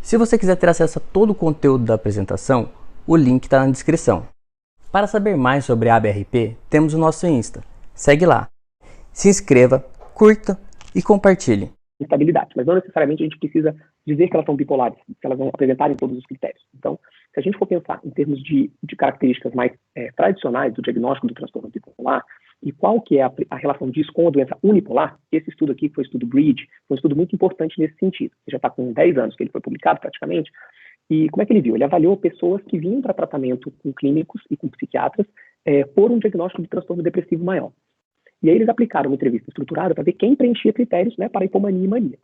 Se você quiser ter acesso a todo o conteúdo da apresentação, o link está na descrição. Para saber mais sobre a ABRP, temos o nosso Insta. Segue lá. Se inscreva, curta e compartilhe. Estabilidade, mas não necessariamente a gente precisa dizer que elas são bipolares, se elas vão apresentarem todos os critérios. Então, se a gente for pensar em termos de características mais tradicionais do diagnóstico do transtorno bipolar, e qual que é a relação disso com a doença unipolar, esse estudo aqui, que foi o estudo Bridge, foi um estudo muito importante nesse sentido. Ele já está com 10 anos que ele foi publicado praticamente, e como é que ele viu? Ele avaliou pessoas que vinham para tratamento com clínicos e com psiquiatras por um diagnóstico de transtorno depressivo maior. E aí eles aplicaram uma entrevista estruturada para ver quem preenchia critérios para hipomania e mania.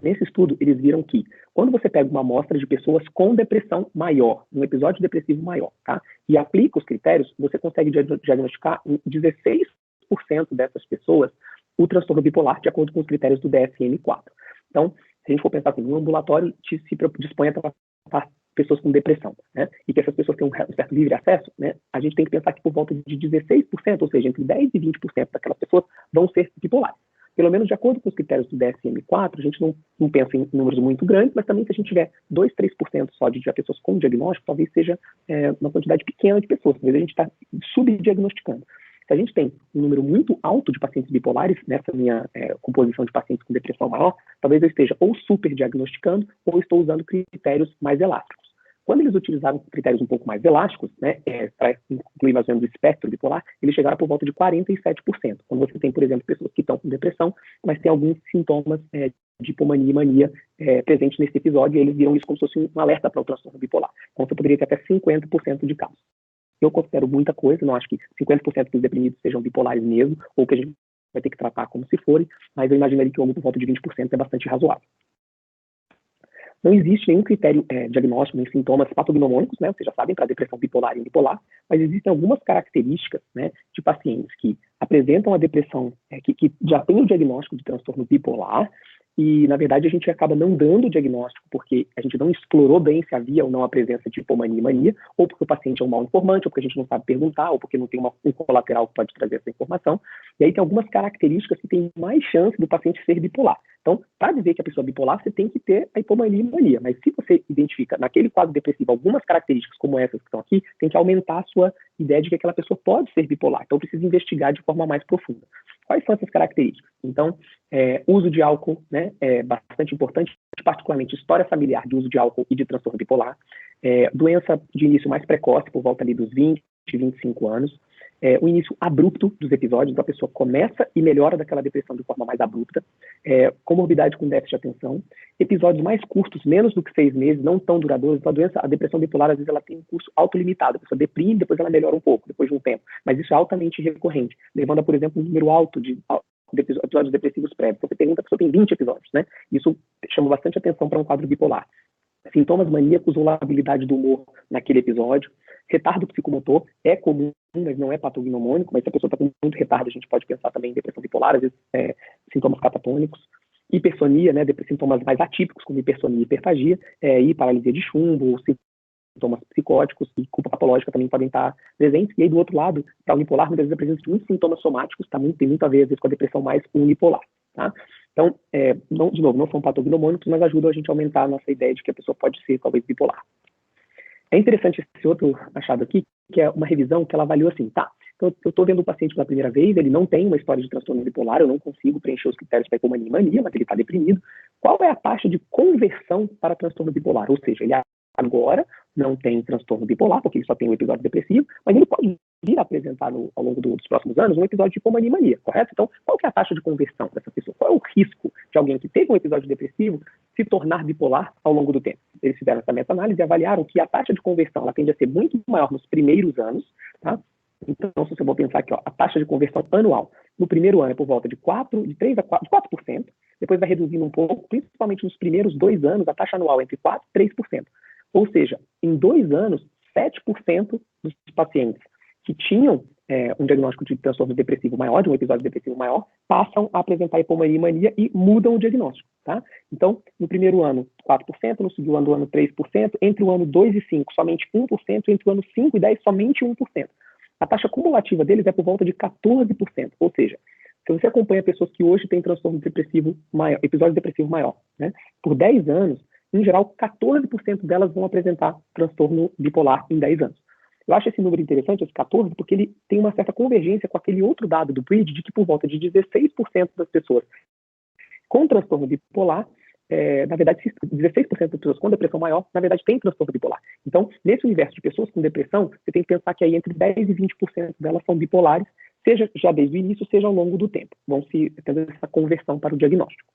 Nesse estudo, eles viram que quando você pega uma amostra de pessoas com depressão maior, um episódio depressivo maior, tá? E aplica os critérios, você consegue diagnosticar em 16% dessas pessoas o transtorno bipolar, de acordo com os critérios do DSM-4. Então, se a gente for pensar assim, um ambulatório se dispõe a tratar pessoas com depressão, né? E que essas pessoas têm um certo livre acesso, né? A gente tem que pensar que por volta de 16%, ou seja, entre 10% e 20% daquelas pessoas vão ser bipolares. Pelo menos de acordo com os critérios do DSM-4, a gente não pensa em números muito grandes, mas também se a gente tiver 2%, 3% só de pessoas com diagnóstico, talvez seja uma quantidade pequena de pessoas, talvez a gente está subdiagnosticando. Se a gente tem um número muito alto de pacientes bipolares, nessa minha composição de pacientes com depressão maior, talvez eu esteja ou superdiagnosticando ou estou usando critérios mais elásticos. Quando eles utilizaram critérios um pouco mais elásticos, para incluir mais ou menos o espectro bipolar, eles chegaram por volta de 47%. Quando você tem, por exemplo, pessoas que estão com depressão, mas tem alguns sintomas de hipomania e mania presentes nesse episódio, e eles viram isso como se fosse um alerta para o transtorno bipolar. Então você poderia ter até 50% de casos. Eu considero muita coisa, não acho que 50% dos deprimidos sejam bipolares mesmo, ou que a gente vai ter que tratar como se forem, mas eu imaginaria que algo por volta de 20% é bastante razoável. Não existe nenhum critério diagnóstico, nem sintomas patognomônicos, né? Vocês já sabem, para depressão bipolar e unipolar, mas existem algumas características, né, de pacientes que apresentam a depressão, que já têm o diagnóstico de transtorno bipolar, e, na verdade, a gente acaba não dando o diagnóstico porque a gente não explorou bem se havia ou não a presença de hipomania e mania, ou porque o paciente é um mau informante, ou porque a gente não sabe perguntar, ou porque não tem um colateral que pode trazer essa informação. E aí tem algumas características que têm mais chance do paciente ser bipolar. Então, para dizer que a pessoa é bipolar, você tem que ter a hipomania e mania. Mas se você identifica naquele quadro depressivo algumas características como essas que estão aqui, tem que aumentar a sua ideia de que aquela pessoa pode ser bipolar. Então, precisa investigar de forma mais profunda. Quais são essas características? Então, uso de álcool, né, é bastante importante, particularmente história familiar de uso de álcool e de transtorno bipolar, doença de início mais precoce, por volta ali dos 20, 25 anos, o início abrupto dos episódios, então a pessoa começa e melhora daquela depressão de forma mais abrupta, comorbidade com déficit de atenção, episódios mais curtos, menos do que 6 meses, não tão duradouros. Então a depressão bipolar, às vezes, ela tem um curso autolimitado, a pessoa deprime, depois ela melhora um pouco, depois de um tempo, mas isso é altamente recorrente, levando a, por exemplo, um número alto de episódios depressivos prévios. Então, você pergunta, a pessoa tem 20 episódios, né? Isso chama bastante atenção para um quadro bipolar. Sintomas maníacos ou labilidade do humor naquele episódio. Retardo psicomotor é comum, mas não é patognomônico, mas se a pessoa está com muito retardo, a gente pode pensar também em depressão bipolar, às vezes sintomas catatônicos. Hipersonia, né, sintomas mais atípicos, como hipersonia e hiperfagia, e paralisia de chumbo, sintomas psicóticos e culpa patológica também podem estar presentes. E aí, do outro lado, para unipolar, muitas vezes a presença de muitos sintomas somáticos tem muito a ver, às vezes, com a depressão mais unipolar, tá? Então, de novo, não são patognomônicos, mas ajudam a gente a aumentar a nossa ideia de que a pessoa pode ser, talvez, bipolar. É interessante esse outro achado aqui, que é uma revisão que ela avaliou assim, tá, então eu estou vendo o paciente pela primeira vez, ele não tem uma história de transtorno bipolar, eu não consigo preencher os critérios para hipomania e mania, mas ele está deprimido. Qual é a taxa de conversão para transtorno bipolar? Ou seja, ele agora não tem transtorno bipolar, porque ele só tem um episódio depressivo, mas ele pode vir a apresentar ao longo dos próximos anos um episódio de hipomania e mania, correto? Então, qual que é a taxa de conversão dessa pessoa? Qual é o risco de alguém que teve um episódio depressivo se tornar bipolar ao longo do tempo? Eles fizeram essa meta-análise e avaliaram que a taxa de conversão ela tende a ser muito maior nos primeiros anos, tá? Então, se você for pensar aqui, a taxa de conversão anual no primeiro ano é por volta de 3 a 4%, depois vai reduzindo um pouco, principalmente nos primeiros 2 anos, a taxa anual é entre 4% e 3%. Ou seja, em 2 anos, 7% dos pacientes que tinham um diagnóstico de transtorno depressivo maior, de um episódio depressivo maior, passam a apresentar hipomania e mania e mudam o diagnóstico, tá? Então, no primeiro ano, 4%, no segundo ano, 3%, entre o ano 2 e 5, somente 1%, entre o ano 5 e 10, somente 1%. A taxa cumulativa deles é por volta de 14%, ou seja, se você acompanha pessoas que hoje têm transtorno depressivo maior, episódio depressivo maior, né, por 10 anos, em geral, 14% delas vão apresentar transtorno bipolar em 10 anos. Eu acho esse número interessante, esse 14, porque ele tem uma certa convergência com aquele outro dado do Bridge, de que por volta de 16% das pessoas com transtorno bipolar, na verdade, 16% das pessoas com depressão maior, na verdade, tem transtorno bipolar. Então, nesse universo de pessoas com depressão, você tem que pensar que aí entre 10% e 20% delas são bipolares, seja já desde o início, seja ao longo do tempo. Vão se tendo essa conversão para o diagnóstico.